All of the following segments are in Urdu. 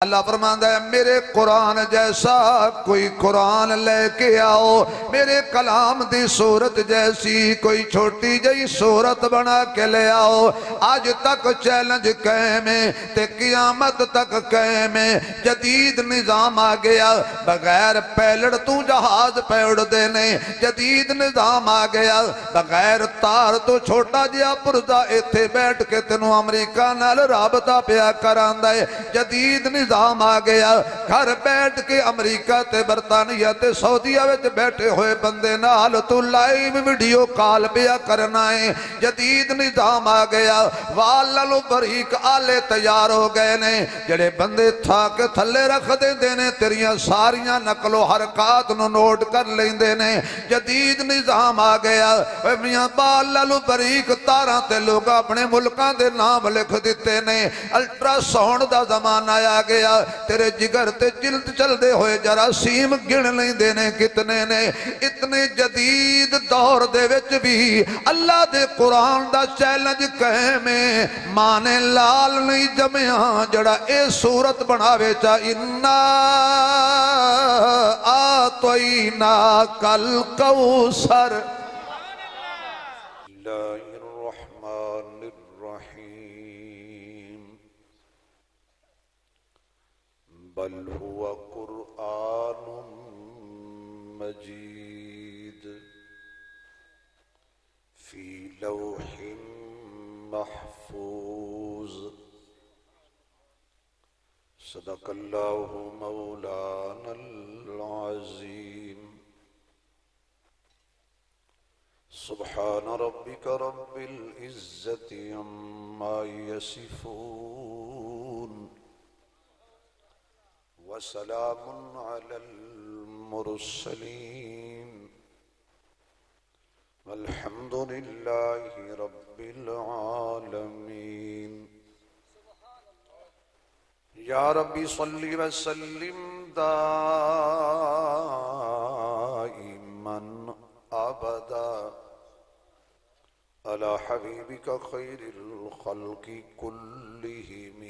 اللہ فرماندا ہے میرے قرآن جیسا کوئی قرآن لے کے آؤ، میرے کلام دی صورت جیسی کوئی چھوٹی جئی صورت بنا کے لے آؤ۔ آج تک چیلنج قائم ہے تے قیامت تک قائم ہے، جدید نظام آ گیا، بغیر پیلڑ تو جہاز پہ اڑ دینے، جدید نظام آ گیا، بغیر تار تو چھوٹا جیا پرزا ایتھے بیٹھ کے تینوں امریکہ نال رابطہ پیا کراندا ہے، جدید نظام آ گیا، گھر بیٹھ کے امریکہ تے برطانیہ تے سعودیہ وچ بیٹھے ہوئے بندے نال تو لائیو ویڈیو کال پیا کرنا ہے، جدید نظام آ گیا، واللو بریک آلے تیار ہو گئے نے، جڑے بندے تھا کے تھلے رکھ دے دینے تیریاں ساریاں نقل و حرکات نو نوٹ کر لیں دینے، جدید نظام آ گیا، میاں واللو بریک تاراں تے لوگ اپنے ملکاں دے نام لکھ دیتے نے، الٹرا ساؤنڈ دا زمانہ آ گیا، تیرے جگر تے جلد چل دے ہوئے جراثیم گن نہیں دینے کتنے نے، اتنے جدید دور دے وچ بھی اللہ دے قرآن دا چیلنج قائم ہے، مانے لال نہیں جمعیاں جڑا اے صورت بناوے چا انا آتوینا کل کوثر۔ اللہ الرحمن الرحیم بل هو قرآن مجید فی لوح محفوظ صدق اللہ مولانا العظیم سبحان ربک رب العزت عما یصفون وسلام علی المرسلین والحمد للہ رب العالمین۔ یا ربی صلی وسلم دائما ابدا علی حبیبک خیر الخلق کلہم،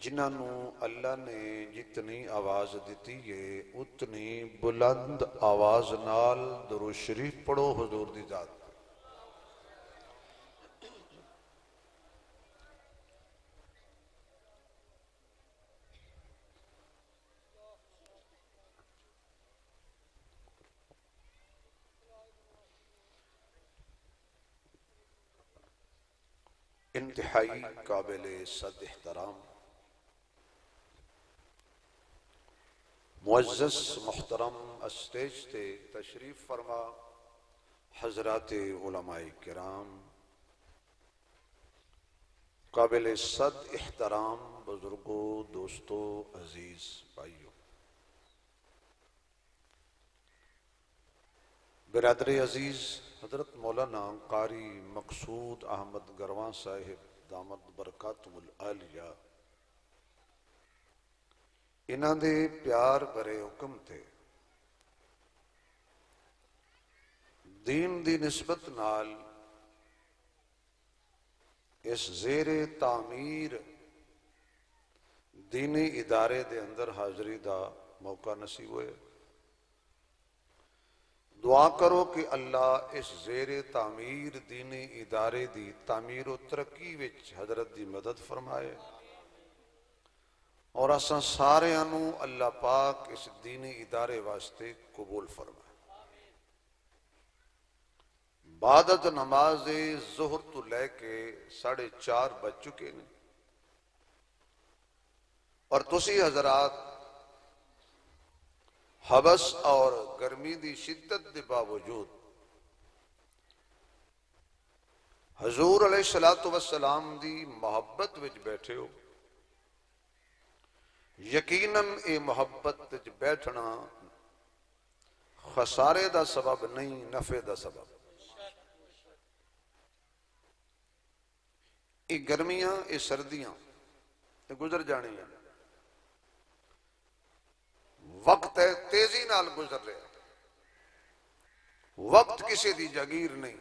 جنہوں اللہ نے جتنی آواز دیتی ہے اتنی بلند آواز نال درود شریف پڑھو حضور دی ذات۔ انتہائی قابل صد احترام معزز محترم اسٹیج تے تشریف فرما حضرات علماء کرام، قابل صد احترام بزرگوں، دوستوں، عزیز بھائیوں، برادر عزیز حضرت مولانا قاری مقصود احمد گرواں صاحب دامت برکاتہم العالیہ، انہاں دے پیار بھرے حکم تھے دین دی نسبت نال اس زیر تعمیر دینی ادارے دے اندر حاضری دا موقع نصیب ہوئے۔ دعا کرو کہ اللہ اس زیر تعمیر دینی ادارے دی تعمیر و ترقی وچ حضرت دی مدد فرمائے، اور اساں سارے انو اللہ پاک اس دینی ادارے واسطے قبول فرمائے۔ بعد نماز ظہر تو لے کے 4:30 بج چکے ہیں، اور تسی حضرات حبس اور گرمی دی شدت دے باوجود حضور علیہ السلام دی محبت وچ بیٹھے ہو۔ یقیناً اے محبت وچ بیٹھنا خسارے دا سبب نہیں، نفع دا سبب۔ اے گرمیاں، اے سردیاں اے گزر جانی ہیں، وقت ہے تیزی نال گزر رہا، وقت کسی دی جاگیر نہیں۔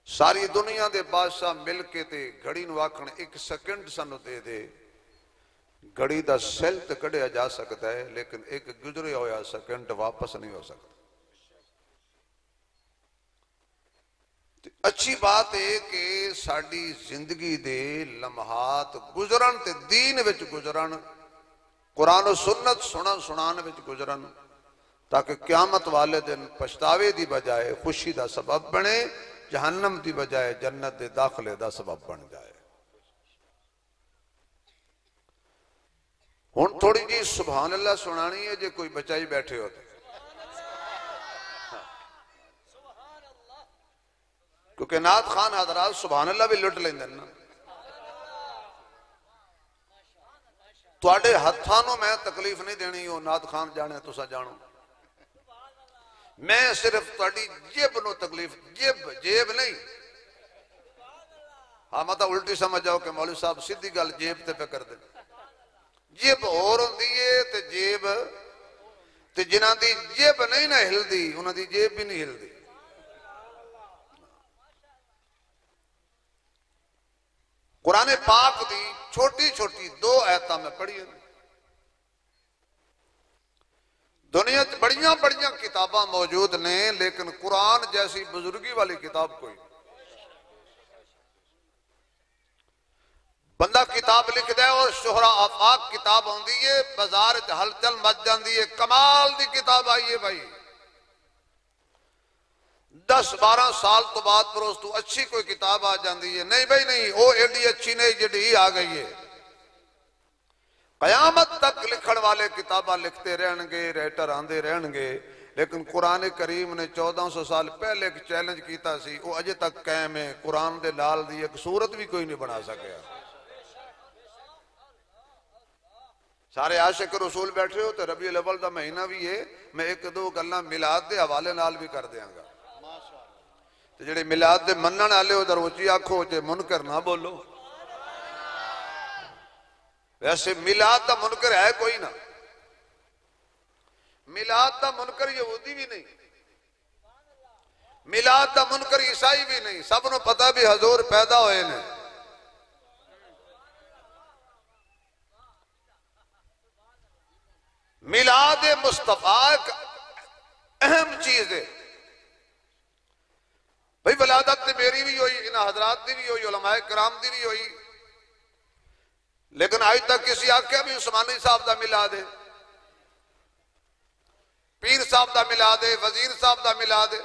ساری دنیا دے بادشاہ مل کے تے گھڑی نو آکھن 1 سیکنڈ سانو دے دے، گھڑی دا سیل تے کڈیا جا سکتا ہے لیکن ایک گزرے ہویا سیکنڈ واپس نہیں ہو سکتا۔ اچھی بات ہے کہ ساڑی زندگی دے لمحات گزرن تے دین وچ گزرن، قرآن و سنت سنان وچ گزرن، تاکہ قیامت والے دن پچھتاوے دی بجائے خوشی دا سبب بنے، جہنم دی بجائے جنت دے داخلے دا سبب بن جائے۔ ہن تھوڑی جی سبحان اللہ سنانی ہے جے کوئی بچائی بیٹھے ہوتے، کیونکہ نعت خان حضرات سبحان اللہ بھی لٹ لیں نا۔ تواڈے ہتھانوں میں تکلیف نہیں دینی ہو، نعت خان جانے تسا جانو، میں صرف تواڈی جیب نو تکلیف، جیب نہیں، ہاں مطا الٹی سمجھ جاؤ کہ مولوی صاحب سیدھی گل جیب تے پہ کر دیں، جیب اور ہوندی ہے تے جیب تے جنہاں دی جیب نہیں نہ ہل دی انہاں دی جیب بھی نہیں ہل دی۔ قرآن پاک دی چھوٹی چھوٹی 2 آیتاں میں پڑھی ہیں، دنیا بڑیاں بڑیاں کتاباں موجود نے لیکن قرآن جیسی بزرگی والی کتاب کوئی، بندہ کتاب لکھ دے اور شہرہ آفاق کتاب ہوندی ہے، بازار ہلچل مچ جاندی ہے، کمال دی کتاب آئی ہے بھائی، 10-12 سال تو بعد پر اس تو اچھی کوئی کتاب آ جاندی ہے، نہیں بھائی نہیں، وہ ایڈی اچھی نہیں جڑی آ گئی ہے، قیامت تک لکھن والے کتاباں لکھتے رہن گے، ریٹر آندے رہن گے، لیکن قرآن کریم نے 1400 سال پہلے ایک چیلنج کیتا سی، وہ اجے تک قائم ہے، قرآن دے نال دی ایک سورت بھی کوئی نہیں بنا سکیا۔ سارے عاشق رسول بیٹھے ہو تو ربیع الاول دا مہینہ بھی ہے، میں 1-2 گلاں میلاد دے حوالے نال بھی کر دیاں گا، تو جڑے میلاد دے منن والے ہو در اچھی آکھو جے منکر نہ بولو، ویسے میلاد دا منکر ہے کوئی نہ، میلاد دا منکر یہودی بھی نہیں، میلاد دا منکر عیسائی بھی نہیں، سب نو پتہ بھی حضور پیدا ہوئے نے۔ میلاد مصطفیٰ ایک اہم چیز ہے بھئی، ولادت میری بھی ہوئی، انہاں حضرات دی بھی ہوئی، علماء کرام دی بھی ہوئی، لیکن آج تک کسی آکھیا بھی عثمانی صاحب دا میلاد ہے، پیر صاحب دا میلاد ہے، وزیر صاحب دا میلاد ہے،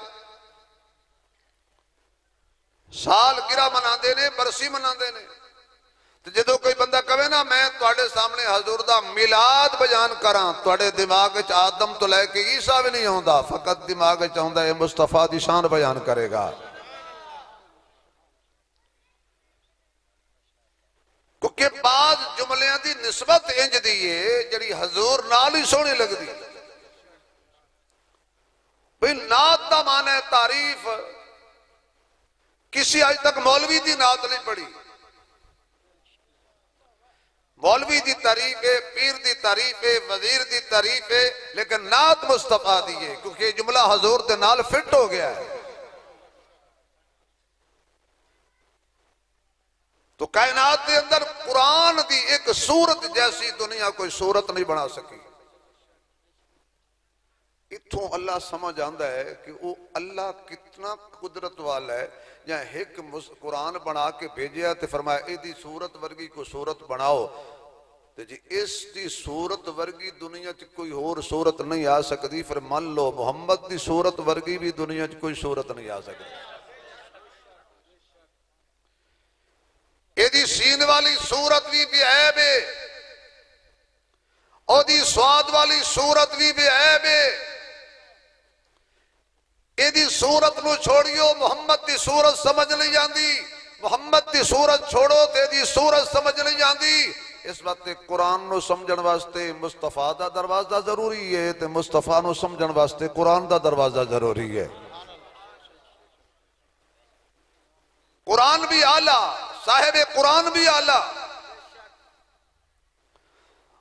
سال گرہ مناندے نے، برسی مناندے نے، تو جدو کوئی بندہ کہے نا میں تواڈے سامنے حضور دا میلاد بیان کراں، تواڈے دماغ وچ آدم تو لے کے عیسیٰ بھی نہیں ہوندا، فقط دماغ وچ ہوندا ہے مصطفیٰ دی شان بیان کرے گا، کیونکہ بعض جملیاں دی نسبت انج دیئے جڑی حضور نال ہی سونی لگ دی، بھئی نعت دا معنی ہے تعریف، کسی آج تک مولوی دی نعت نہیں پڑھی، مولوی دی تعریف ہے، پیر دی تعریف ہے، وزیر دی تعریف ہے، لیکن نعت مصطفیٰ دی ہے، کیونکہ یہ جملہ حضور دے نال فٹ ہو گیا ہے۔ تو کائنات دے اندر قرآن دی ایک سورت جیسی دنیا کوئی سورت نہیں بنا سکی، اتھوں اللہ سمجھ آندہ ہے کہ وہ اللہ کتنا قدرت والا ہے، جہاں ایک قرآن بنا کے بھیجیا تے فرمایا اے دی صورت ورگی کو صورت بناؤ، تے جی اس دی صورت ورگی دنیا چ کوئی اور صورت نہیں آ سکتی، پھر مان لو محمد دی صورت ورگی بھی دنیا چ کوئی صورت نہیں آ سکتی۔ اے دی سین والی صورت بھی بے عیب ہے، او دی سواد والی صورت بھی بے عیب ہے، اے دی صورت نو چھوڑیو محمد دی صورت سمجھ نہیں جاندی، محمد دی صورت چھوڑو تے دی صورت سمجھ نہیں جاندی، اس وقت قرآن نو سمجھن واسطے مصطفیٰ دا دروازہ ضروری ہے تے مصطفیٰ نو سمجھن واسطے قرآن دا دروازہ ضروری ہے۔ قرآن بھی اعلیٰ، صاحب قرآن بھی اعلیٰ،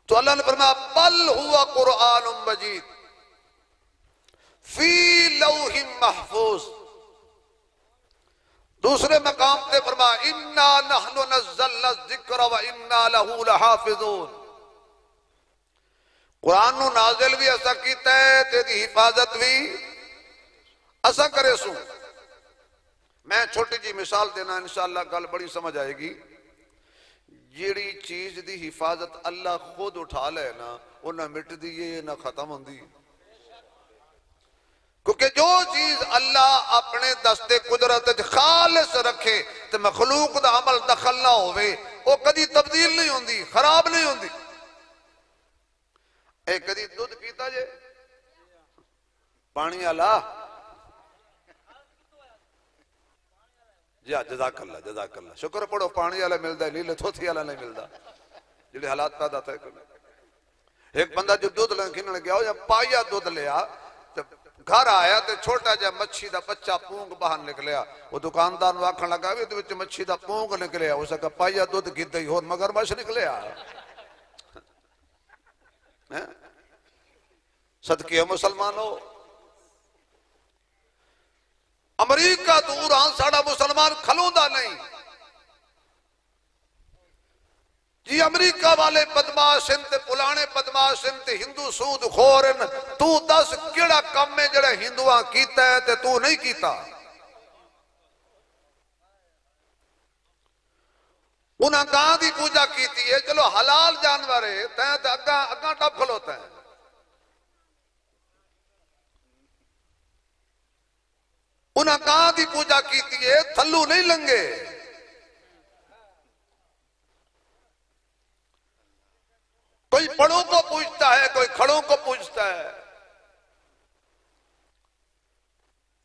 تو اللہ نے فرمایا بل ہوا قرآن مجید فی لوح محفوظ، دوسرے مقام تے فرمایا اِنَّا نَحْنُ نَزَّلْنَا الذِّكْرَ وَإِنَّا لَهُ لَحَافِظُونَ، قرآن نو نازل بھی ایسا کیتا ہے تیری حفاظت بھی ایسا کرے سوں۔ میں چھوٹی جی مثال دینا انشاءاللہ گل بڑی سمجھ آئے گی۔ جیڑی چیز دی حفاظت اللہ خود اٹھا لے نا وہ نہ مٹ دیئے نہ ختم ہوں دی، کیونکہ جو چیز اللہ اپنے دستے قدرت خالص رکھے تو مخلوق دا عمل دخل نہ ہوئے وہ کدی تبدیل نہیں ہوندی، خراب نہیں ہوندی۔ اے کدی دودھ پیتا جے پانی اللہ جی جزاک اللہ شکر پڑھو پانی والا ملتا ہے نیلے تھوتھی والا نہیں ملتا جڑے حالات پیدا تھے۔ ایک بندہ جو دودھ لکھنے گیا ہو یا پائیا دودھ لیا تو گھر آیا تو چھوٹا جا مچھی دا بچہ پونگ باہر نکلیا، وہ دکاندار نو آکھن لگا بھی تو مچھی دا پونگ نکلیا، اس کا پائیا دودھ گیتا ہی اور مگرمچھ نکلیا۔ صدقے مسلمانوں امریکہ دور ہاں ساڑا مسلمان کھلوندا نہیں جی، امریکہ والے بدماشن تے پلانے بدماشن تے ہندو سود خورن، تو دس کیڑا کم میں جڑا ہندوان کیتا ہے تے تو نہیں کیتا؟ انہاں گاں دی پوجا کیتی ہے، چلو حلال جانور ہے تیں تے اگاں ٹپ کھلوتا ہے۔ انہاں گاں دی پوجا کیتی ہے تھلو نہیں لنگے۔ کوئی پڑوں کو پوچھتا ہے کوئی کھڑوں کو پوچھتا ہے۔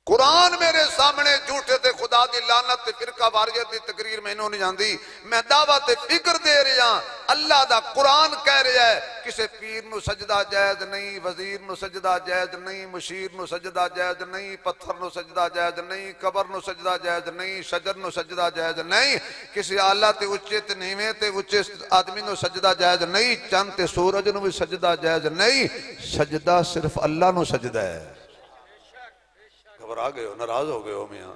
قرآن میرے سامنے جھوٹے تے خدا دی لعنت تے فرقہ واریت دی تقریر میں انہوں نے جاندی، میں دعوت فکر دے رہا اللہ دا قرآن کہہ رہا ہے کسے پیر نو سجدہ جائز نہیں، وزیر نو سجدہ جائز نہیں، مشیر نو سجدہ جائز نہیں، پتھر نو سجدہ جائز نہیں، قبر نو سجدہ جائز نہیں، شجر نو سجدہ جائز نہیں، کسی آلہ تے اچھے تے نیویں تے اچھے آدمی نو سجدہ جائز نہیں، چند تے سورج نو بھی سجدہ جائز نہیں، سجدہ صرف اللہ نو سجدہ ہے۔ خبر آ گئے ہو ناراض ہو گئے ہو میاں؟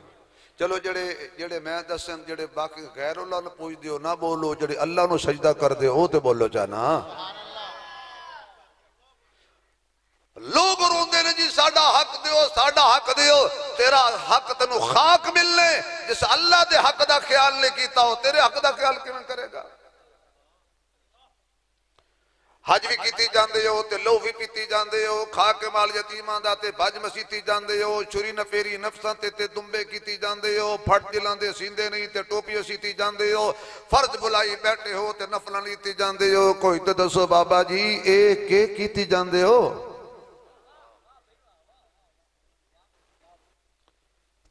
چلو جڑے میں دسن جڑے باقی غیر اللہ نو پوچھ دیو نہ بولو، جڑے اللہ نو سجدہ کر دے ہو تے بولو چاہنا۔ لوگ روندے نے جی ساڑا حق دیو ساڑا حق دیو، تیرا حق تنو خاک ملنے جس اللہ دے حق دا خیال نہیں کیتا ہو، تیرے حق دا خیال کیوں کرے گا؟ حج بھی کیتی جاندے ہو تے لو بھی پیتی جاندے ہو، کھا کے مال یتیمان دا تے بھج مسیتی جاندے ہو، چھری نفیری نفساں تے دمبے کیتی جاندے ہو، پھٹ جلان دے سیندے نہیں تے ٹوپیوں سیتی جاندے ہو، فرض بلائی بیٹھے ہو تے نفلان لیتی جاندے ہو۔ کوئی تے دسو بابا جی ایک کے کیتی جاندے ہو؟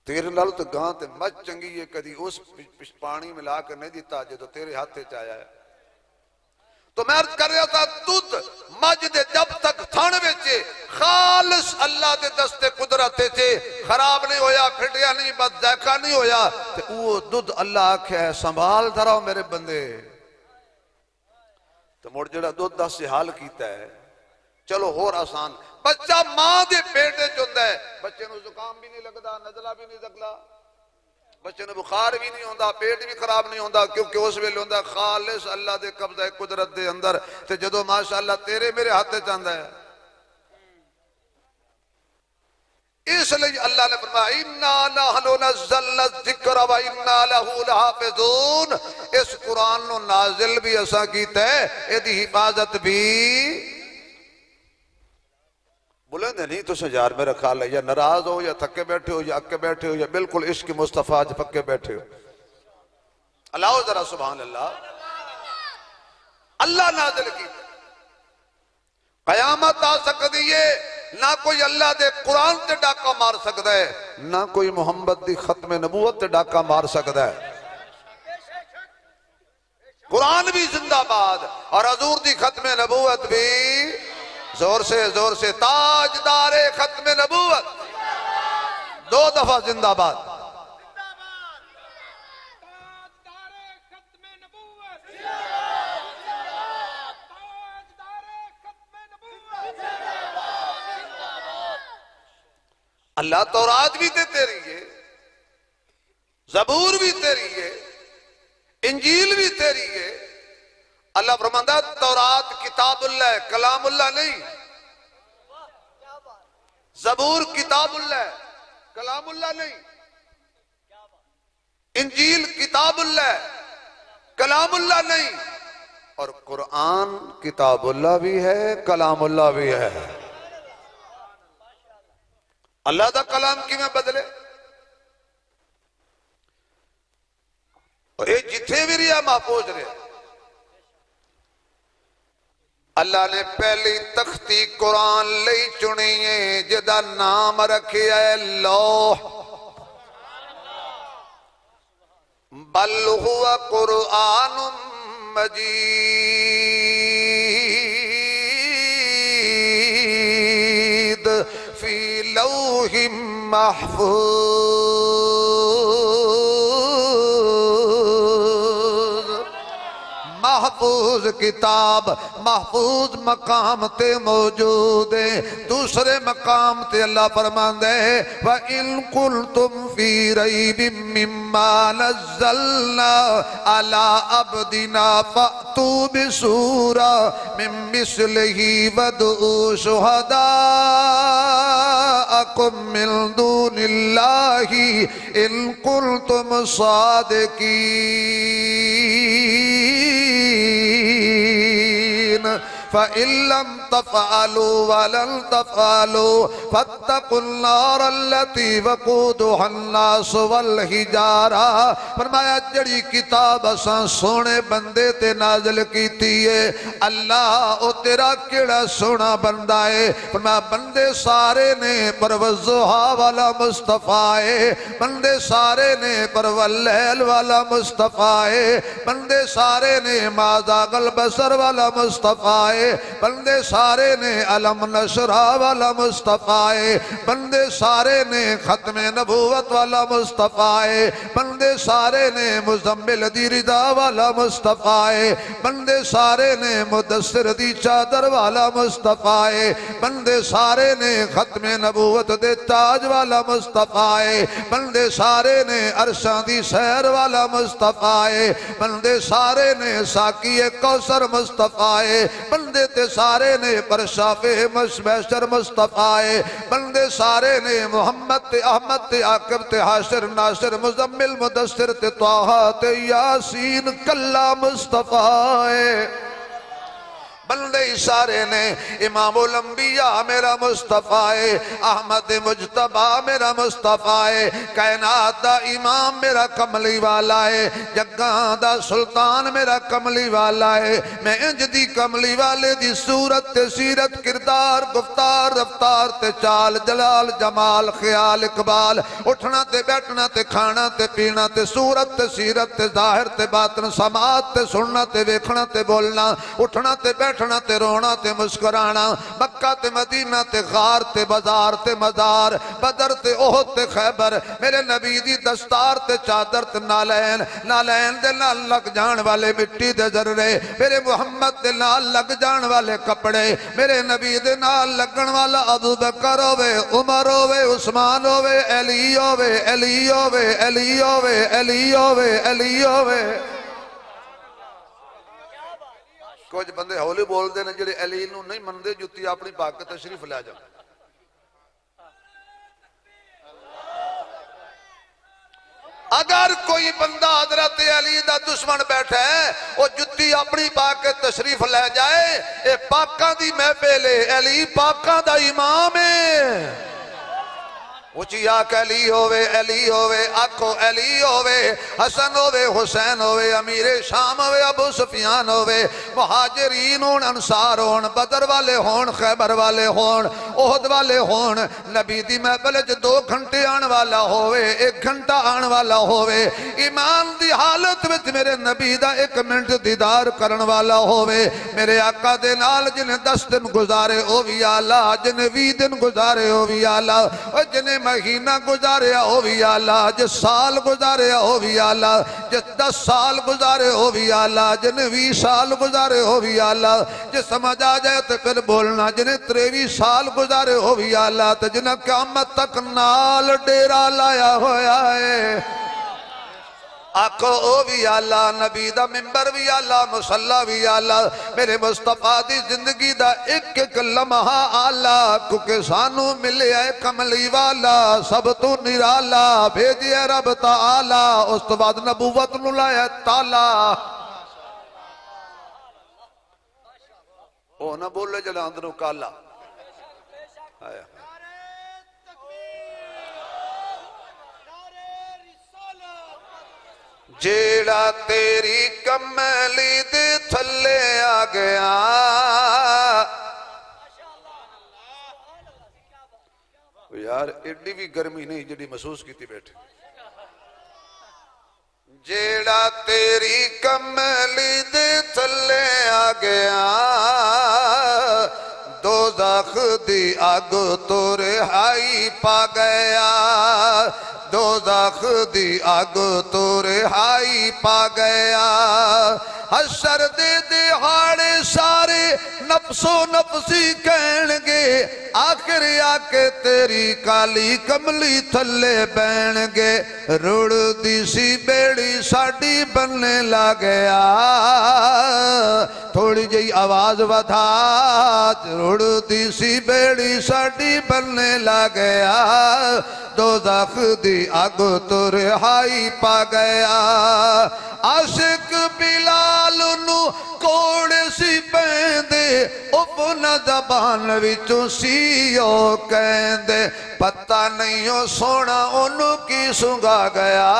تیرے نال تو گاں تے مچ چنگی ہے، کدی اس پانی ملا کے نہیں دیتا جو تیرے ہاتھے چاہیا ہے۔ تو میں عرض کر رہا تھا دودھ مجد جب تک تھن وچے خالص اللہ دے دستے قدرت چھے خراب نہیں ہویا، پھٹیا نہیں، بد ذائقہ نہیں ہویا، تو وہ دودھ اللہ آکھے سنبھال دھراؤ میرے بندے۔ تو مڑ جڑا دودھ دا سے حال کیتا ہے چلو ہور آسان، بچہ ماں دے پیٹے چندہ ہے، بچے نو زکام بھی نہیں لگدا، نزلہ بھی نہیں لگدا، بچے نے بخار بھی نہیں ہوندا، پیٹ بھی خراب نہیں ہوندا، کیونکہ اس ویلے ہوندا خالص اللہ دے قبضہ قدرت دے اندر، تے جدو ماشاءاللہ تیرے میرے ہاتھے چاندہ ہے۔ اس لئے اللہ نے فرمایا اِنَّا نَحْنُ نَزَّلْنَا الذِّكْرَ وَإِنَّا لَهُ لَحَافِظُونَ، اس قرآن نو نازل بھی ایسا کیتا ہے، ایدی حفاظت بھی بلند ہے نہیں تو سجار میرا خیال ہے یا ناراض ہو یا تھکے بیٹھے ہو یا اکے بیٹھے ہو یا بالکل عشق مصطفیٰ جو پکے بیٹھے ہو۔ اللہ ذرا سبحان اللہ، اللہ نازل کی قیامت آ سکتی ہے، نہ کوئی اللہ دے قرآن تے ڈاکہ مار سکتا ہے، نہ کوئی محمد دی ختم نبوت تے ڈاکہ مار سکتا ہے۔ قرآن بھی زندہ باد اور حضور دی ختم نبوت بھی زور سے تاجدار ختم نبوت دو دفعہ زندہ باد۔ اللہ تورات بھی دیتے رہیے، زبور بھی تیری ہے، انجیل بھی تیری ہے۔ اللہ فرماتا ہے تورات کتاب اللہ ہے، کلام اللہ نہیں۔ زبور کتاب اللہ ہے، کلام اللہ نہیں۔ انجیل کتاب اللہ ہے، کلام اللہ نہیں۔ اور قرآن کتاب اللہ بھی ہے، کلام اللہ بھی ہے۔ اللہ دا کلام کی میں بدلے؟ اور یہ جتھے بھی رہا محفوظ رہا۔ اللہ نے پہلی تختی قرآن لئی چنی ہے جدا نام رکھے ہے لوح، بل ہوا قرآن مجید فی لوح محفوظ۔ محفوظ کتاب محفوظ مقام تے موجود ہے۔ دوسرے مقام تے اللہ فرماندے وَإِن قُلْتُمْ فِي رَيْبٍ مِّمَّا نَزَّلْنَا عَلَىٰ عَبْدِنَا فَأْتُوا بِسُورَةٍ مِّن مِّثْلِهِ وَادْعُوا شُهَدَاءَكُم مِّن دُونِ اللَّهِ إِن كُنتُمْ صَادِقِينَ فَإِن لَّمْ تَفْعَلُوا وَلَن تَفْعَلُوا فَاتَّقُوا النَّارَ الَّتِي وَقُودُهَا النَّاسُ وَالْحِجَارَةُ۔ فرمایا جڑی کتاب اساں سونے بندے تے نازل کیتی ہے، اللہ او تیرا کیڑا سونا بندہ ہے۔ فرمایا بندے سارے نے پر والضحیٰ والا مصطفیٰ ہے، بندے سارے نے پر واللیل والا مصطفیٰ ہے، بندے سارے نے ما ذاق البصر والا مصطفیٰ ہے، بندے سارے نے علم نشرہ والا مصطفیٰ ہے، بندے سارے نے ختم نبوت والا مصطفیٰ ہے، بندے سارے نے مزمل دی رضا والا مصطفیٰ ہے، بندے سارے نے مدثر دی چادر والا مصطفیٰ ہے، بندے سارے نے ختم نبوت دے تاج والا مصطفیٰ ہے، بندے سارے نے عرشاں دی سیر والا مصطفیٰ ہے، بندے سارے نے ساقی کوثر مصطفیٰ ہے، بندے تے سارے نے پر شافع مشبشر مصطفیٰ ہے، بندے سارے نے محمد تے احمد تے عاقب تے حاشر ناصر مزمل مدثر تے طٰہٰ تے یاسین کلا مصطفیٰ ہے۔ بندے سارے نے امام الانبیاء میرا مصطفیٰ ہے، احمد مجتبہ میرا مصطفیٰ ہے، کائنات دا امام میرا کملی والا ہے، جگاں دا سلطان میرا کملی والا ہے۔ میں انج دی کملی والے دی صورت تے سیرت کردار گفتار رفتار تے چال جلال جمال خیال اقبال اٹھنا تے بیٹھنا تے کھانا تے پینا تے صورت تے سیرت تے ظاہر تے باطن سماعت تے سننا تے ویکھنا تے بولنا اٹھنا تے بیٹھنا تے رونا تے مسکرانا مکہ تے مدینہ تے غار تے بازار تے مزار بدر تے احد تے خیبر میرے نبی دی دستار تے چادر تے نالین نالین دے نال لگ جان والے مٹی دے ذرے میرے محمد دے نال لگ جان والے کپڑے میرے نبی دے نال لگن والا ابو بکر ہوئے عمر ہوئے عثمان ہوئے علی ہوئے علی ہوئے علی ہوئے علی ہوئے علی ہوئے۔ کچھ بندے ہولی بول دے نے جڑے علی نو نہیں مندے جتی اپنی پاک تشریف لے جا۔ اگر کوئی بندہ حضرت علی دا دشمن بیٹھا ہے وہ جتی اپنی پاک تشریف لے جائے، اے پاکاں دی محفل ہے، علی پاکاں دا امام ہے۔ اچھی آکھ علی ہوئے آکھو علی ہوئے حسن ہوئے حسین ہوئے امیر شام ہوئے ابو سفیان ہوئے مہاجرین ہون انصار ہون بدر والے ہون خیبر والے ہون احد والے ہون نبی دی محفل جو 2 گھنٹے آن والا ہوئے 1 گھنٹہ آن والا ہوئے ایمان دی حالت وچ میرے نبی دا 1 منٹ دیدار کرن والا ہوئے میرے آقا دے نال جنہیں 10 دن گزارے او بھی آلہ جنہیں 20 دن گزارے او بھی آلہ اور جنہیں مہینہ گزاریا ہو بھی آلہ جس سال گزاریا ہو بھی آلہ جس 10 سال گزارے ہو بھی آلہ جنہیں 20 سال گزارے ہو بھی آلہ جس سمجھ آ جائے تو پھر بولنا جنہیں 23 سال گزارے ہو بھی آلہ تو جنہیں قیامت تک نال ڈیرا لایا ہویا ہے۔ آکھو او بھی آلہ، نبی دا ممبر بھی آلہ، مصلی بھی آلہ، میرے مصطفیٰ دی زندگی دا ایک ایک لمحہ آلہ، کیونکہ سانو ملے ہے کملی والا، سب تو نرالا، بھیجئے رب تعالی، اس تو بعد نبوت نو لائے تالا۔ او نہ بولے جڑا اندروں کالا آیا جیڑا تیری کملی دے تھلے آ گیا، یار ایڈی بھی گرمی نہیں جڑی محسوس کیتی بیٹھے، جیڑا تیری کملی دے تھلے آ گیا، دوزخ دی آگ تو رہائی پا گیا، دوزخ دی آگ تو رہائی پا گیا، حشر دے دہاڑے سارے نفس و نفسی کہن گے، آخر آ کے تیری کالی کملی تھلے بین گے، روڑ دی سی بیڑی ساڑی بننے لگیا، تھوڑی جئی آواز ودھا، روڑ دی سی بیڑی ساڑی بننے لگیا، دوزخ دی آگ تو رہائی پا گیا، عاشق بلال نو کوڑے سی پیندے، اپنا زبان وچوں سیو کہندے، پتہ نہیں ہو سونا انہوں کی سنگا گیا،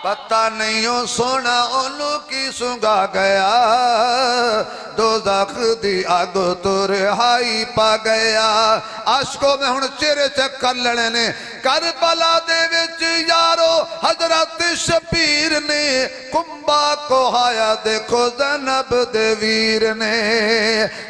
پتہ نہیں ہو سونا انہوں کی سنگا گیا، دوزخ دی آگ تو رہائی پا گیا۔ عاشقوں میں ہن چہرے چکر لڑے نے، کربلا دے وچ یارو حضرت شبیر نے، کنبا کو آیا دیکھو زینب دے ویر نے،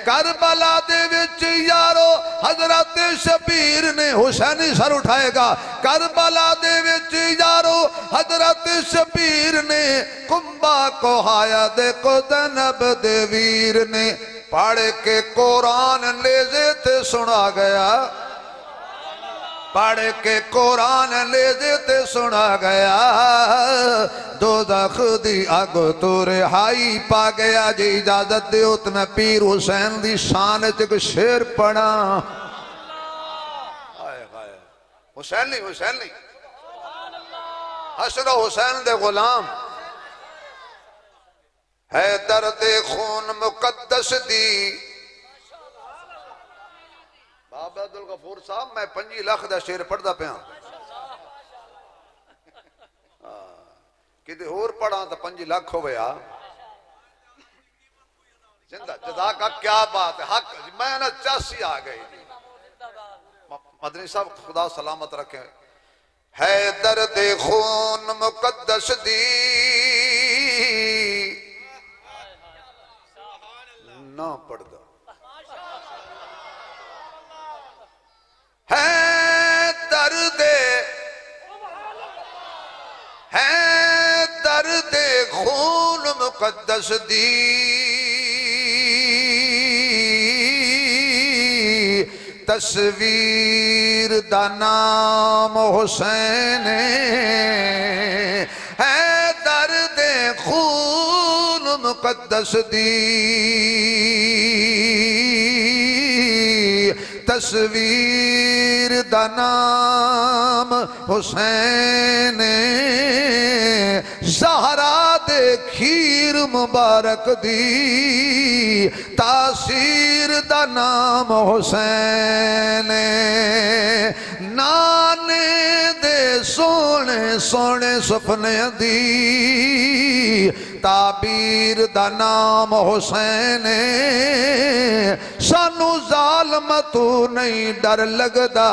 کربلا دے وچ یارو حضرت شبیر نے، حسینی سر اٹھائے گا، کربلا دے وچ یارو حضرت شبیر نے، کنبا کو آیا دیکھو زینب دے ویر نے، پڑھ کے قرآن لیزے تے سنا گیا، پڑھ کے قرآن لیزے تے سنا گیا، دوزخ دی آگ تو رہائی پا گیا۔ جی اجازت دے اتنا پیر حسین دی شان ایک شیر پڑھا، حسین نہیں حسین نہیں، حسن حسین دے غلام، ہے درد خون مقدس دی، بابا عبدالغفور صاحب میں 5 لاکھ دا شیر پڑھ دا پیاں، کدے اور پڑھاں تا 5 لاکھ ہو گیا، زندہ جزاکہ کیا بات ہے، حق میں نا 84 آ گئی، مدنی صاحب خدا سلامت رکھیں، ہے درد خون مقدس دی، نہ پڑھ دا، ہے درد، ہے درد خون مقدس دی، تصویر دا نام حسین ہے، درد خون مقدس دی، تصویر دا نام حسین، زہرا دے کھیر مبارک دی، تاثیر دا نام حسین، نانے دے سونے سونے سپنے دی، تعبیر دا نام حسین، سانو ظالم تو نہیں ڈر لگدا،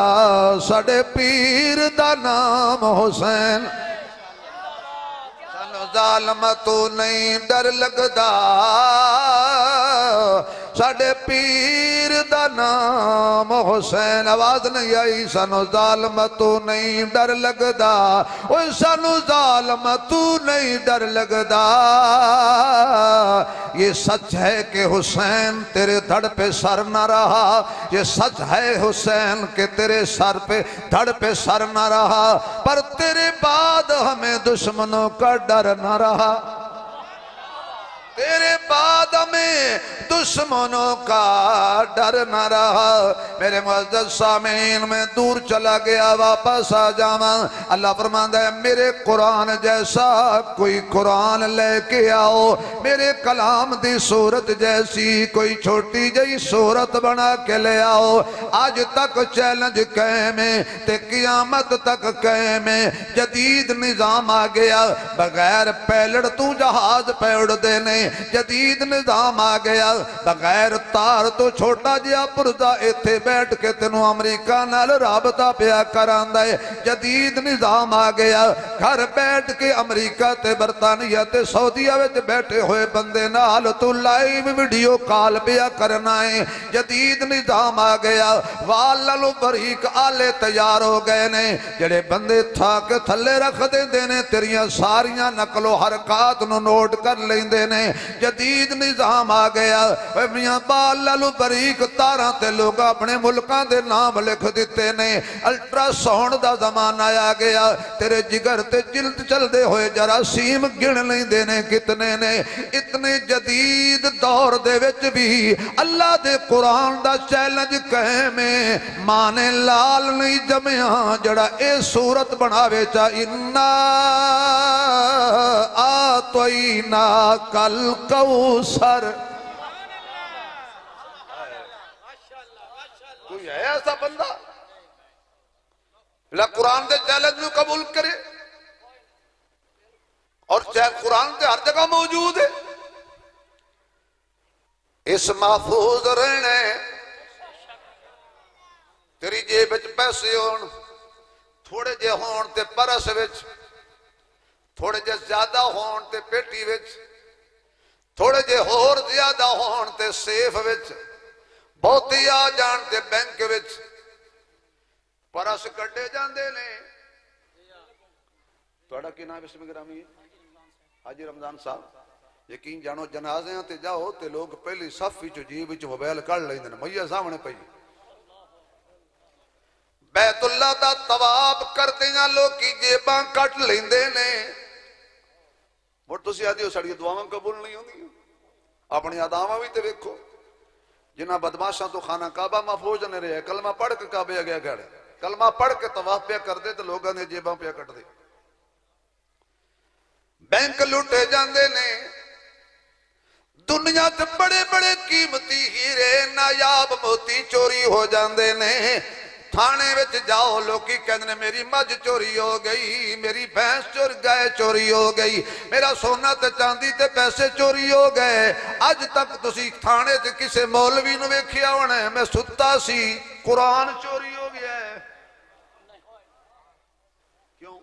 ساڑے پیر دا نام حسین، سانو ظالم تو نہیں ڈر لگدا، ساڑے پیر دا نام حسین، آواز نہیں آئی، سانو ظالم تو نہیں ڈر لگدا، اوہ سانو ظالم تو نہیں ڈر لگدا، یہ سچ ہے کہ حسین تیرے دھڑ پہ سر نہ رہا، یہ سچ ہے حسین کہ تیرے سر پہ دھڑ پہ سر نہ رہا، پر تیرے بعد ہمیں دشمنوں کا ڈر نہ رہا، تیرے بعد ہمیں دشمنوں کا ڈر نہ رہا۔ میرے معزز سامعین میں دور چلا گیا، واپس آ جاواں۔ اللہ فرماتا ہے میرے قرآن جیسا کوئی قرآن لے کے آؤ، میرے کلام دی صورت جیسی کوئی چھوٹی جئی صورت بنا کے لے آؤ۔ آج تک چیلنج قائم ہے تے قیامت تک قائم ہے، جدید نظام آ گیا، بغیر پیلڑ تو جہاز پہ اڑ دینے، جدید نظام آ گیا، بغیر تار تو چھوٹا جیا پرزا ایتھے بیٹھ کے تینوں امریکہ نال رابطہ پیا کراندا ہے، جدید نظام آ گیا، گھر بیٹھ کے امریکہ تے برطانیہ تے سعودیہ وچ بیٹھے ہوئے بندے نال تو لائیو ویڈیو کال پیا کرنا ہے، جدید نظام آ گیا، واللو بریک آلے تیار ہو گئے نے، جڑے بندے تھا کے تھلے رکھ دے نے تیریاں ساریاں نقل و حرکات نو نوٹ کر لیندے نے، جدید نظام آ گیا، میاں باللو بریک تاراں تے لوگ اپنے ملکاں دے نام لکھ دیتے نے، الٹرا ساؤنڈ دا زمانہ آ گیا، تیرے جگر تے جلد چل دے ہوئے جراثیم گن نہیں دینے کتنے نے، اتنے جدید دور دے وچ بھی اللہ دے قرآن دا چیلنج کہے میں مانے لال نہیں جمعیاں جڑا اے صورت بناوے چا انا آتوئینا کل کوثر۔ کوئی ہے ایسا بندہ اللہ قرآن دے چیلنج میں قبول کرے؟ اور قرآن دے ہر جگہ موجود ہے، اس محفوظ رہنے تیری جیب وچ پیسے ہون، تھوڑے جے ہون تے پرس وچ، تھوڑے جے زیادہ ہون تے پیٹی وچ، تھوڑے جے ہور زیادہ ہون تے سیف وچ، بہتی آ جان تے بینک وچ، پرس کڈے جاندے نے۔ توڑا کی نام اسم گرامی ہے حاجی رمضان صاحب، یقین جانو جنازے ہیں تے جاؤ تے لوگ پہلی صف وچ جیب وچ موبائل کڈ لیندے نے، میاں سامنے پئی بیت اللہ دا طواف کردیاں لوگ کی جیباں کٹ لیندے نے۔ مڑ تسی آدھی ہو ساڑی دعاواں قبول نہیں ہوندی، اپنی اداواں بھی تے ویکھو، جنہاں بدماشاں تو خانہ کعبہ محفوظ نے رہے، کلمہ پڑھ کے کعبے گیا گھڑے، کلمہ پڑھ کے طواف پیا کر دے تو لوگاں نے جیباں پیا کٹ دے، بینک لوٹے جاندے نے، دنیا تے بڑے بڑے قیمتی ہیرے نایاب موتی چوری ہو جاندے نے، تھانے وچ جاؤ لوکی کہندے نے میری مجھ چوری ہو گئی، میری بھینس گائے چوری ہو گئی، میرا سونا تے چاندی تے پیسے چوری ہو گئے۔ اج تک تسی تھانے تے کسے مولوی نو ویکھیا ہونا ہے میں ستا سی قرآن چوری ہو گیا ہے، کیوں؟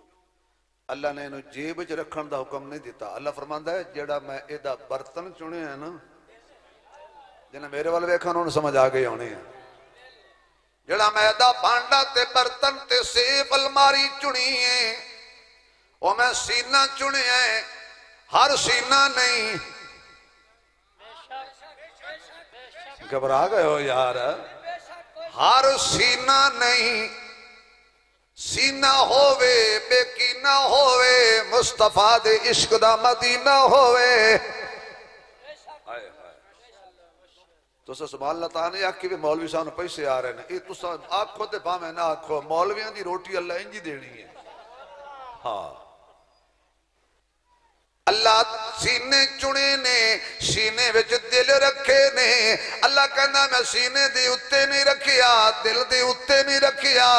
اللہ نے انہوں جیب وچ رکھن دا حکم نہیں دیتا۔ اللہ فرماندا ہے جیڑا میں ایدہ برتن چنے ہیں نا، جنہیں میرے والے ویکھا انہوں نے سمجھ آ گئے ہونے ہیں، جڑا میدہ بانڈا تے برتن تے سیف الماری چنی ہے، وہ میں سینہ چنے ہیں، ہر سینہ نہیں۔ گھبرا گئے ہو یار، ہر سینہ نہیں، سینہ ہووے بے کینہ ہووے، مصطفیٰ دے عشق دا مدینہ ہووے۔ تو سبحان اللہ تعالیٰ نے آکھی بھی مولوی صاحب پیسے آ رہے ہیں، یہ تو آنکھوں تے پاں میں نہ آنکھوں، مولویاں دی روٹی اللہ انجی دینی ہے۔ ہاں اللہ سینے چنے نے، سینے وچ دل رکھے نے، اللہ کہنا میں سینے دے اتے نہیں رکھیا، دل دے اتے نہیں رکھیا،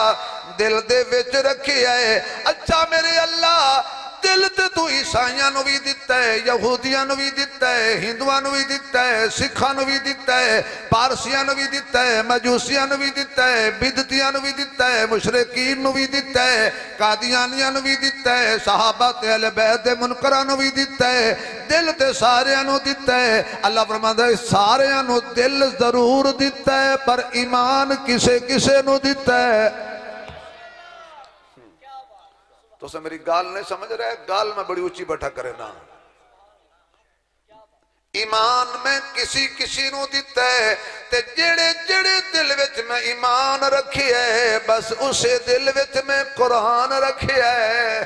دل دے وچ رکھیا ہے۔ اچھا میرے اللہ دل تے تو عیسائیاں نو بھی دیتا ہے، یہودیاں نو بھی دیتا ہے، ہندوان نو بھی دیتا ہے، سکھاں نو بھی دیتا ہے، پارسیاں نو بھی دیتا ہے، مجوسیاں نو بھی دیتا ہے، بدتیاں نو بھی دیتا ہے، مشرکین نو بھی دیتا ہے، قادیانیاں نو بھی دیتا ہے، صحابہ تے اہل بیت منکرہ نو بھی دیتا ہے، دل تے سارے نو دیتا ہے۔ اللہ فرماتا ہے سارے نو دل ضرور دیتا ہے پر ایمان کسے کسے نو دیتا ہے۔ تو سے میری گال نہیں سمجھ رہے، گال میں بڑی اچھی بیٹھا کرے نا، ایمان میں کسی کسی نو دیتا ہے تے جڑے جڑے دل وچ میں ایمان رکھی ہے بس اسے دل وچ میں قرآن رکھی ہے.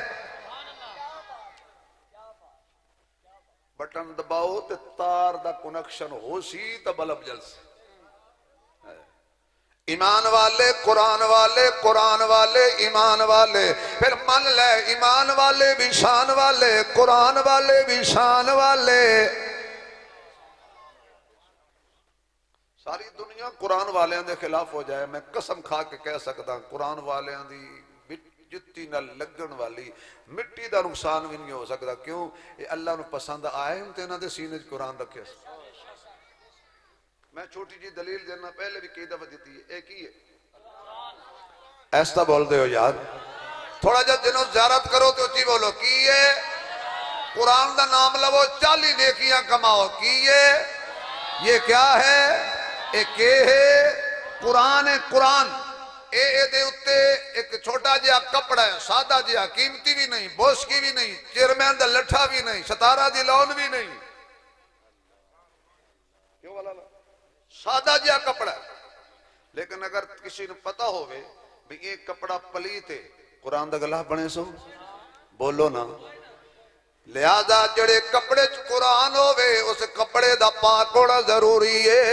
بٹن دباؤ تے تار دا کنیکشن ہو سی تے بلب جل سی. ایمان والے قرآن والے قرآن والے ایمان والے. پھر من لے ایمان والے بھی شان والے قرآن والے بھی شان والے. ساری دنیا قرآن والیاں دے خلاف ہو جائے میں قسم کھا کے کہہ سکتا قرآن والیاں دی جتی نہ لگن والی مٹی دا نقصان بھی نہیں ہو سکتا. کیوں؟ یہ اللہ نو پسند آئے ہم تے انہاں دے سینے وچ قرآن رکھے. میں چھوٹی جی دلیل دینا پہلے بھی کئی دفعہ دیتی ہے. ایک ہی ہے ایسا بول دے ہو یار تھوڑا جب جنہوں زیارت کرو تو اچھی بولو کی ہے قرآن دا نام لو 40 نیکیاں کماؤ. کی ہے یہ کیا ہے ایک ہے قرآن ہے. قرآن اے دے اتے ایک چھوٹا جہا کپڑا ہے سادہ جہا قیمتی بھی نہیں بوسکی بھی نہیں چیئرمین دا لٹھا بھی نہیں ستارہ دی لون بھی نہیں کیوں والا سادہ جہا کپڑا ہے. لیکن اگر کسی نے پتا ہوئے بھی یہ کپڑا پلیت ہے قرآن دا گلا بنے سو بولو نا. لہذا جڑے کپڑے قرآن ہوئے اس کپڑے دا پاک ہونا ضروری ہے.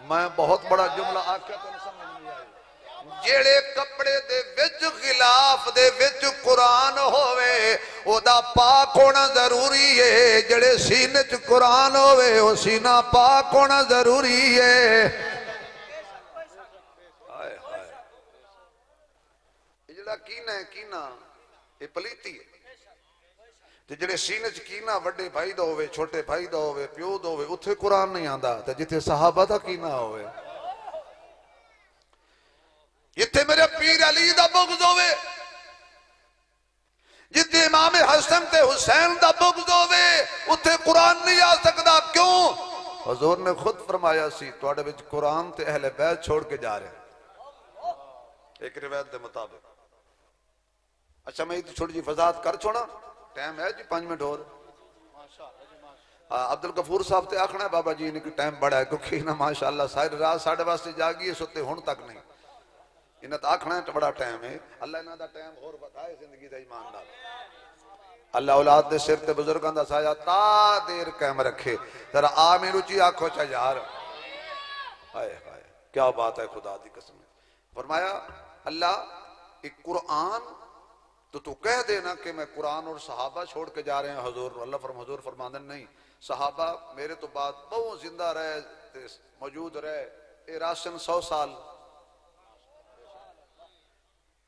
میں بہت بڑا جملہ آکھا تو نہیں سمجھ نہیں آئی. جڑے کپڑے دے وچ غلاف دے وچ قرآن ہوئے او دا پاک ہونا ضروری ہے. جڑے سینے چ قرآن ہوئے او سینہ پاک ہونا ضروری ہے. یہ جڑا کینہ ہے کینہ یہ پلیتی ہے. جڑے سینے چ کینہ وڈے بھائی دا ہوئے چھوٹے بھائی دا ہوئے پیو دا ہوئے اتھے قرآن نہیں آندا. تے جتھے صحابہ دا کینہ ہوئے جتھے میرے پیر علی دا بغض ہوئے جتھے امام حسن تے حسین دا بغض ہوئے اتھے قرآن نہیں آ سکتا. کیوں؟ حضور نے خود فرمایا سی تواڈے وچ قرآن تے اہل بیت چھوڑ کے جا رہے ہیں ایک روایت دے مطابق. اچھا میں چھوڑی جی فضاد کر چھوڑا ٹائم ہے جی 5 منٹ اور. عبدالغفور صاحب تے آکھنا ہے بابا جی نے کہ ٹائم بڑا ہے کیونکہ نا ماشاءاللہ ساری رات 8:30 جاگی ہے سوتے ہون تک نہیں. انہاں تا آکھنا ہے بڑا ٹائم ہے. اللہ انہاں دا ٹائم اور بتائے زندگی دا ایمان نال. اللہ اولاد دے سر تے بزرگاں دا سایہ تا دیر قائم رکھے. ذرا آمین اونچی آکھو چا یار. ہائے ہائے کیا بات ہے خدا دی قسم. فرمایا اللہ ایک قرآن تو کہہ دینا کہ میں قرآن اور صحابہ چھوڑ کے جا رہے ہیں. حضور اللہ حضور فرماندن نہیں صحابہ میرے تو بعد بہت زندہ رہے موجود رہے. اے راشن 100 سال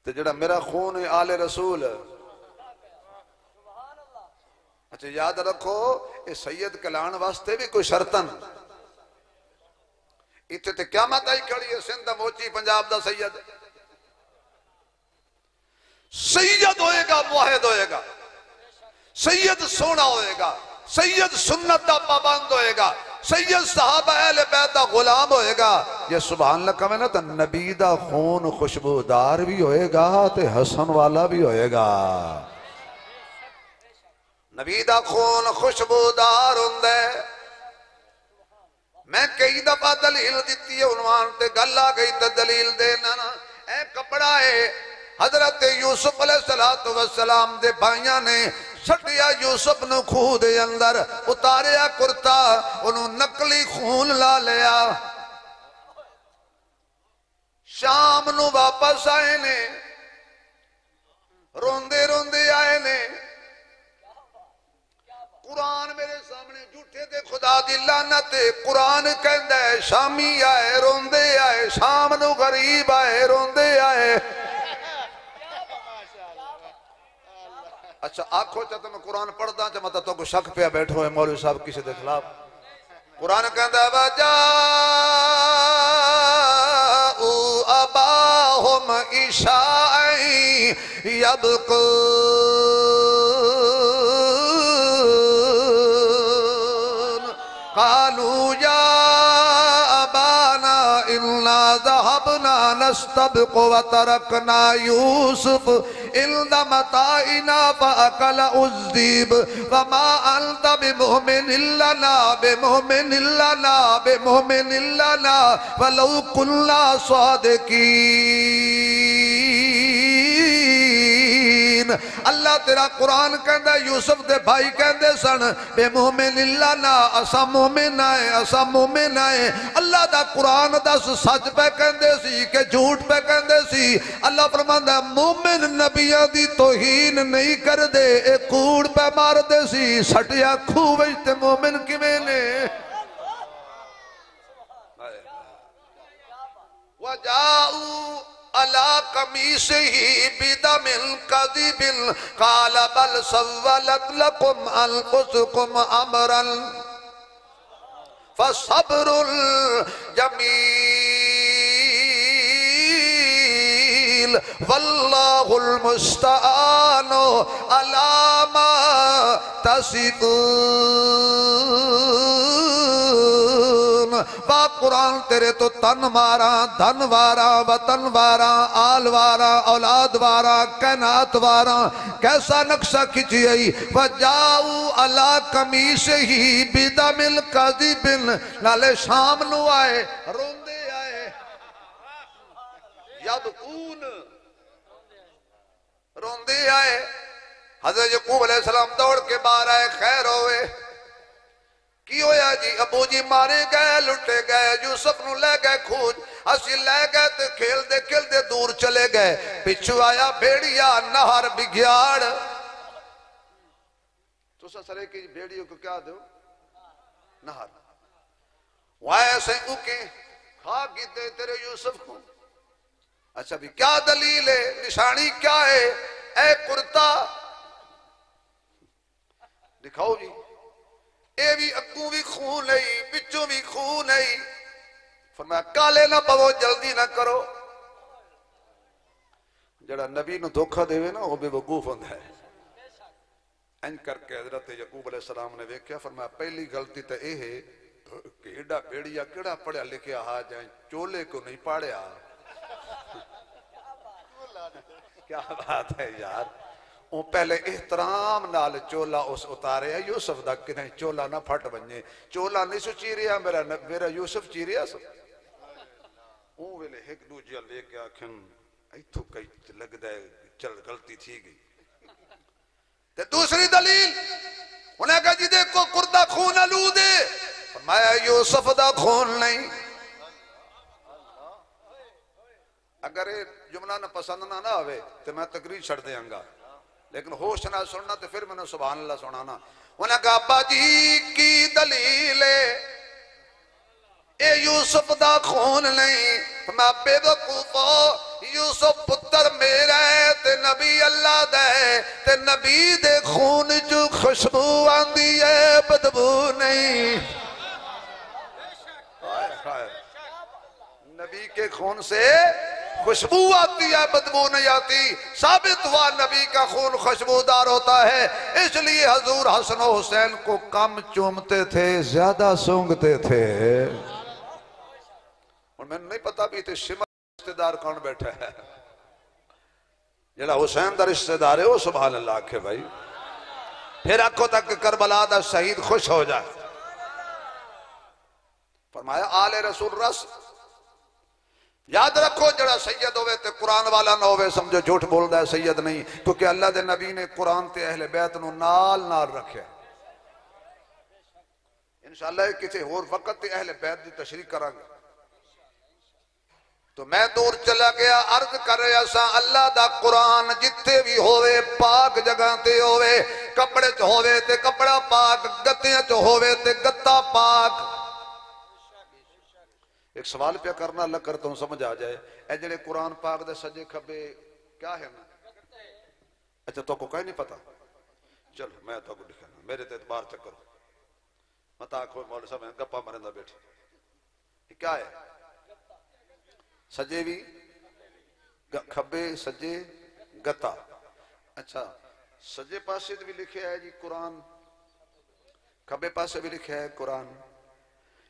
تے جڑا میرا خون ہے آل رسول. اچھا یاد رکھو اے سید کلان واسطے بھی کوئی شرطن اتنے تے قیامت آئی کھڑی ہے. سندھ موچی پنجاب دا سید سید ہوئے گا موحد ہوئے گا سید سونا ہوئے گا سید سنت دا پابند ہوئے گا سید صحابہ اہل بیت دا غلام ہوئے گا. یہ سبحان اللہ کہے نا تو نبی دا خون خوشبودار بھی ہوئے گا تے حسن والا بھی ہوئے گا. نبی دا خون خوشبودار ہوندے. میں کئی دفعہ دلیل دیتی ہے عنوان تے گل آ گئی تے دلیل دینا نا. اے کپڑا ہے حضرت یوسف علیہ السلام دے بھائیاں نے چھٹیا یوسف نو خوہ دے اندر اتاریا کرتا انہوں نقلی خون لا لیا. شام نو واپس آئے نے روندے روندے آئے نے. قرآن میرے سامنے جھوٹے دے خدا دی لعنت. قرآن کہندا ہے شامی آئے روندے آئے شام نو غریب آئے روندے آئے. اچھا آنکھو چاہتا میں قرآن پڑھتا چاہتا میں تو کو شک پہ بیٹھو ہے مولوی صاحب کسی دے خلاف. قرآن کہندا ہے وَجَاءُوا أَبَاهُمْ عِشَاءً يَبْكُونَ قَالُوا يَا أَبَانَا إِنَّا ذَهَبْنَا نَسْتَبِقُ وَتَرَكْنَا يُوسُفَ عند متاعنا فأكل الذئب وما أنت بمؤمن لنا بمؤمن لنا ولو كنا صادقين. اللہ تیرا قرآن کہندہ یوسف دے بھائی کہندے سن بے مومن اللہ نا اسا مومن آئے. اللہ دا قرآن دس سچ پہ کہندے سی کہ جھوٹ پہ کہندے سی. اللہ فرماندہ مومن نبیہ دی توہین نہیں کر دے اے کوڑ پہ مار دے سی سٹیا کھووجتے مومن کی میں نے. وَجَاءُوا عَلَىٰ قَمِيصِهِ بِدَمٍ كَذِبٍ قَالَ بَلْ سَوَّلَتْ لَكُمْ أَنفُسُكُمْ أَمْرًا فَصَبْرٌ جَمِيلٌ وَاللَّهُ الْمُسْتَعَانُ عَلَىٰ مَا تَصِفُونَ. با قرآن تیرے تو تن وارا دھن وارا وطن وارا آل وارا اولاد وارا کائنات وارا کیسا نقشہ کھچی آئی. وَجَاءُوا عَلَىٰ قَمِيصِهِ بِدَمٍ كَذِبٍ نالے شام نو آئے روندے آئے یبکون روندے آئے. حضرت یعقوب علیہ السلام دوڑ کے باہر آئے خیر ہوئے کی ہویا جی ابو جی مارے گئے لٹے گئے یوسف نو لے گئے کھوج اسی لے گئے تے کھیل دے دور چلے گئے پچھو آیا بھیڑیا نہر بگیاڑ. تو سرے کی بھیڑیوں کو کیا دو نہر وائے سے اوکے کھا کی دے تیرے یوسف کو. اچھا بھی کیا دلیل ہے نشانی کیا ہے اے کرتا دکھاؤ جی. اے بھی اکوں بھی خون نہیں بچوں بھی خون نہیں. فرمایا کالے نہ پو جلدی نہ کرو. جڑا نبی نو دھوکھا دے نا وہ بے وقوف ہوتا ہے. این کر کے حضرت یعقوب علیہ السلام نے دیکھا فرمایا پہلی غلطی تو یہ ہے کہ ایڈا بیڑیا کیڑا پڑھیا لکھیا ہا جائیں چولے کو نہیں پاڑیا. کیا بات ہے یار. وہ پہلے احترام نال چولا اس اتارے ہے یوسف دا کہ نہیں چولا نہ پھٹ بنجے. چولا نہیں سو چیریا میرا یوسف چیریا سو. وہ ویلے ایک دوجہ لے کے آکھن ایتھو کئی لگ دے چل غلطی تھی گئی. تے دوسری دلیل انہیں کہا جی دیکھو کردہ خون علو دے. فرمایا یوسف دا خون نہیں. اگر جملہ نہ پسند نہ ہوئے تو میں تقریر چھڑ دیں گا لیکن ہوش نہ سننا تو پھر میں نے سبحان اللہ سنانا. انہیں کہا ابا جی کی دلیل ہے اے یوسف دا خون نہیں. میں بے وقوفو یوسف پتر میرا ہے تے نبی اللہ دے تے نبی دے خون جو خوشبو آندی ہے بدبو نہیں. نبی کے خون سے خوشبو آتی ہے بدبو نہیں آتی. ثابت ہوا نبی کا خون خوشبودار ہوتا ہے. اس لیے حضور حسن و حسین کو کم چومتے تھے زیادہ سونگتے تھے. اور میں نہیں پتا بھی تھے شمر رشتہ دار کون بیٹھا ہے. جڑا حسین دا رشتہ دار ہے وہ سبحان اللہ کے بھائی. پھر آنکھوں تک کربلا دا شہید خوش ہو جائے. فرمایا آل رسول رس یاد رکھو جڑا سید ہوئے تے قرآن والا نہ ہوئے سمجھو جھوٹ بول دا ہے سید نہیں. کیونکہ اللہ دے نبی نے قرآن تے اہل بیت نو نال رکھے. انشاءاللہ کسی اور وقت تے اہل بیت دی تشریح کریں گے. تو میں دور چلا گیا عرض کر رہا سا اللہ دا قرآن جتے بھی ہوئے پاک جگہ تے ہوئے کپڑے چ ہوئے تے کپڑا پاک گتیاں چ ہوئے تے گتا پاک. ایک سوال پہ کرنا اللہ کرتا ہوں سمجھ آ جائے. اے جڑے قرآن پاک دے سجے کھبے کیا ہے نا. اچھا تو کو کہیں نہیں پتا. چلو میں تو کو دکھانا میرے تے اعتبار چکر متا کھوئے مولا صاحب ہیں گپا مرندہ بیٹھے. یہ کیا ہے سجے بھی کھبے سجے گتا. اچھا سجے پاسے بھی لکھے ہے جی قرآن کھبے پاسے بھی لکھے ہے قرآن.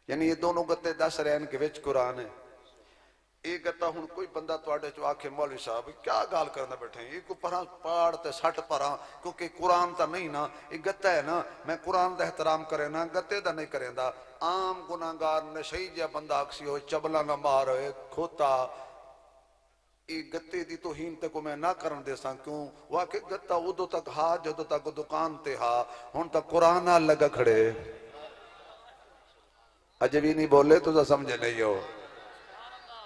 یعنی یہ دونوں گتے 10 رہن کے وچ قرآن ہے. یہ گتا ہوں کوئی بندہ توڑے چو آکھے مولوی صاحب کیا گال کرنا بیٹھے ہیں یہ کو پڑھا پاڑ تے سٹ پڑھا کیونکہ قرآن تا نہیں نا یہ گتا ہے نا میں قرآن دا احترام کرے نا گتے دا نہیں کریں دا عام گناہگار نشئی جا بندہ اکسی ہو چبلا نہ مار ہوئے کھوتا یہ گتے دی توہین تے کو میں نہ کرن دے ساں کیوں واقع گتا ادو تک ہا جدو تک دکان تے ہا ہون تا قرآن نہ لگا کھڑے عجبی نہیں بولے تو تا سمجھے نہیں ہو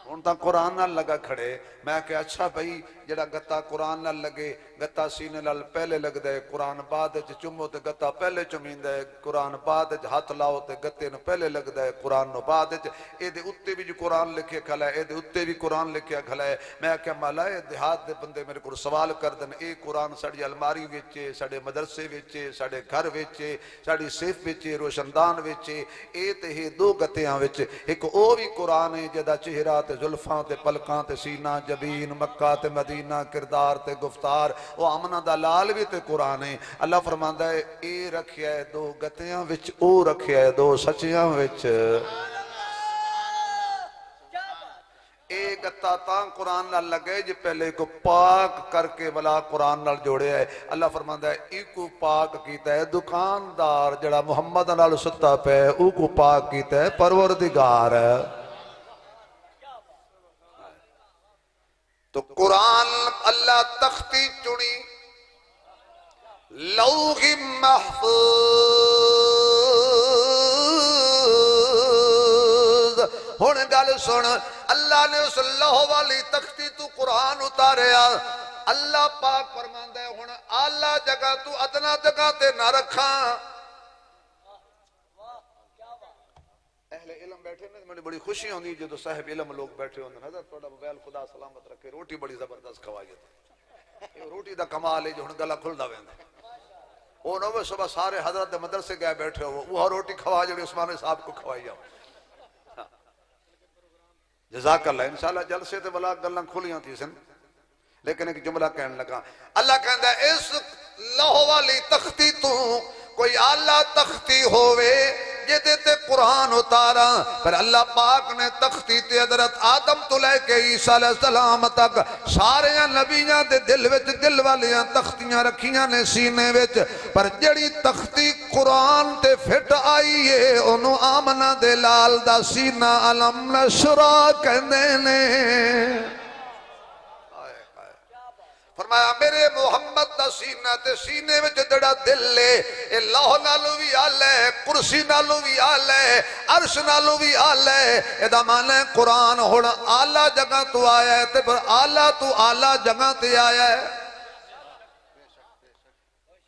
ہوں تو قرآن نہ لگا کھڑے میں کہ اچھا بھائی جڑا گتا قرآن نہ لگے گتا سینے لال پہلے لگ دے قرآن بعد چمو تے گتا پہلے چمین دے قرآن بعد ہاتھ لاؤ تے گتے نو پہلے لگ دے قرآن نو بعد اے دے اتے بھی جو قرآن لکھے کھلا ہے اے دے اتے بھی قرآن لکھے کھلا ہے میں کہ مالا اے دیہات دے بندے میرے کو سوال کر دن اے قرآن ساڑی الماری وچے ساڑے مدرسے وچے ساڑے گھر وچے ساڑی صف وچے روشندان وچے اے تے ہی دو گتیاں وچے ایک او بھی قرآن ہے جدا چہرہ تے زلفاں تے پلکاں تے سینہ جبین مکہ تے مدینہ کردار تے گفتار او امنہ دلال بھی تے قرآن ہے اللہ فرماندہ ہے اے رکھیا ہے دو گتیاں وچ او رکھیا ہے دو سچیاں وچ اے گتا تاں قرآن نال لگے جی پہلے کو پاک کر کے ولا قرآن نال جوڑے ہے اللہ فرماندہ ہے ای کو پاک کیتا ہے دکاندار جڑا محمد نال ستا پہ او کو پاک کیتا ہے پروردگار ہے تو قرآن اللہ تختی چنی لوح محفوظ ہن گل سن اللہ نے اس لوح والی تختی تو قرآن اتاریا اللہ پاک فرماندا ہے ہن اعلی جگہ تو ادنا جگہ تے نہ رکھاں اہل علم بیٹھے نے مجھے بڑی خوشی ہوندی جدو صاحب علم لوگ بیٹھے ہوندے حضرت تھوڑا موبائل خدا سلامت رکھے روٹی بڑی زبردست کھوائی تے روٹی دا کمال ہے جو ہن گلا کھلدا ویندا او نو صبح سارے حضرت دے مدرسے گئے بیٹھے ہو وہ روٹی کھوا جڑی عثمان صاحب کو کھوائی آ جزاک اللہ انشاءاللہ جلسے تے بلا گلاں کھلیاں تھی سن لیکن ایک جملہ کہنے لگا اللہ کہندا ہے اس لوح والی تختی تو کوئی اعلیٰ تختی ہوئے جدے تے قرآن اتارا پر اللہ پاک نے تختی تے حضرت آدم تو لے کے عیسیٰ علیہ السلام تک سارے نبیاں دے دل وچ دل والیاں تختیاں رکھیاں نے سینے وچ پر جڑی تختی قرآن تے پھٹ آئی ہے انہوں آمنہ دے لال دا سینہ علم نشرا کہنے نے فرمایا میرے محمد دا سینہ تے سینے میں جڑا دل لے اے لوح نالو بھی آلے کرسی نالو بھی آلے عرش نالو بھی آلے اے دا مانے قرآن ہونا آلہ جگہ تو آیا ہے تے پر آلہ تو آلہ جگہ تے آیا ہے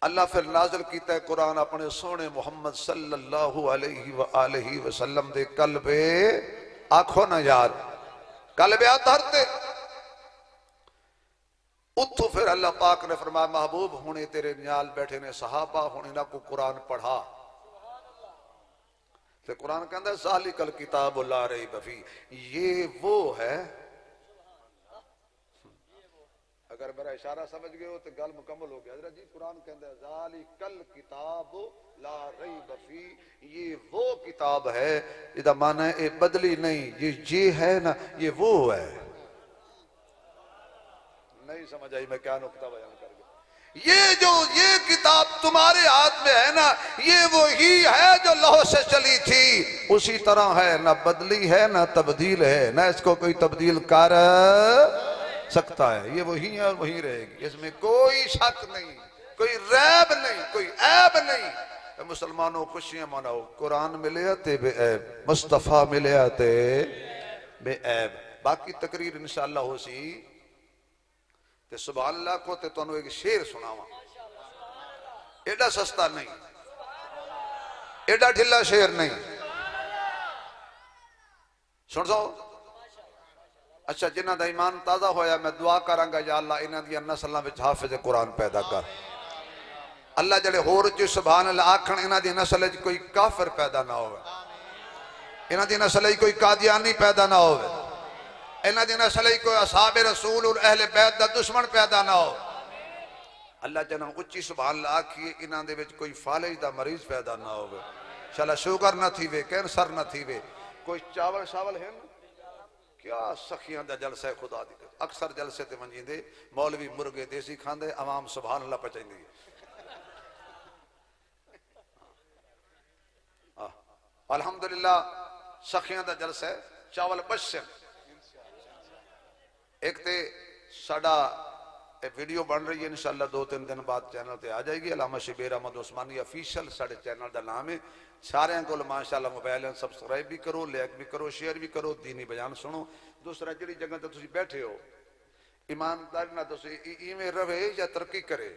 اللہ پھر نازل کیتا ہے قرآن اپنے سونے محمد صلی اللہ علیہ وآلہ وسلم دے قلب آنکھوں نہ یار قلب آتھر تے اتھو پھر اللہ پاک نے فرمایا محبوب ہونے تیرے نیال بیٹھے نے صحابہ ہونے نہ کو قرآن پڑھا تو قرآن کہندہ ہے ذالک الکتاب لا ریب فیہ یہ وہ ہے اگر میرا اشارہ سمجھ گئے ہو تو گل مکمل ہو گیا حضرت جی قرآن کہندہ ہے ذالک الکتاب لا ریب فیہ یہ وہ کتاب ہے اذا معنی ہے بدلی نہیں یہ ہے نا یہ وہ ہے نہیں سمجھ آئی میں کیا نقطہ بیان کر گیا یہ کتاب تمہارے ہاتھ میں ہے نا یہ وہی ہے جو لوح سے چلی تھی اسی طرح ہے نہ بدلی ہے نہ تبدیل ہے نہ اس کو کوئی تبدیل کر سکتا ہے یہ وہی ہے اور وہی رہے گی اس میں کوئی شک نہیں کوئی ریب نہیں کوئی عیب نہیں مسلمانوں خوشیاں مناؤ قرآن ملے تے بے عیب مصطفیٰ ملے تے بے عیب باقی تقریر انشاءاللہ ہو سی تے سبحان اللہ کو تے تو ایک شیر سناواں ایڈا سستا نہیں ایڈا ڈھلا شیر نہیں سن سو اچھا جنہ دا ایمان تازہ ہویا میں دعا کرانگا یا اللہ انہ دیا نسلہ وچ حافظ قرآن پیدا کر اللہ جڑے ہور جو سبحان اللہ آکھن انہ دی نسل وچ کوئی کافر پیدا نہ ہوئے انہ دی نسل وچ کوئی قادیانی پیدا نہ ہوئے انہ دی نسل وچ کوئی اصحاب رسول اور اہل بیت دا دشمن پیدا نہ ہو اللہ جنہ اچھی سبحان اللہ آکھیے انہ دے وچ کوئی فالج دا مریض پیدا نہ ہوئے انشاءاللہ شوگر نہ تھی وے کینسر نہ تھی وے کوئی چاول شاول ہے کیا سخیاں دا جلسہ ہے خدا دی قسم۔ اکثر جلسے تے منجیندے مولوی مرغے دیسی کھاندے عوام سبحان اللہ پچائندی الحمدللہ سخیاں دا جلسہ ہے چاول بشن ایک تے ساڑا ویڈیو بن رہی ہے انشاءاللہ 2-3 دن بعد چینل تے آ جائے گی علامہ شبیر احمد عثمانی افیشل ساڑے چینل دا نام ہے سارے کو ماشاءاللہ موبائل سبسکرائب بھی کرو لائک بھی کرو شیئر بھی کرو دینی بیان سنو دوسرا جڑی جگہ تے تسی بیٹھے ہو ایمانداری نہ تسی ایویں رہے یا ترقی کرے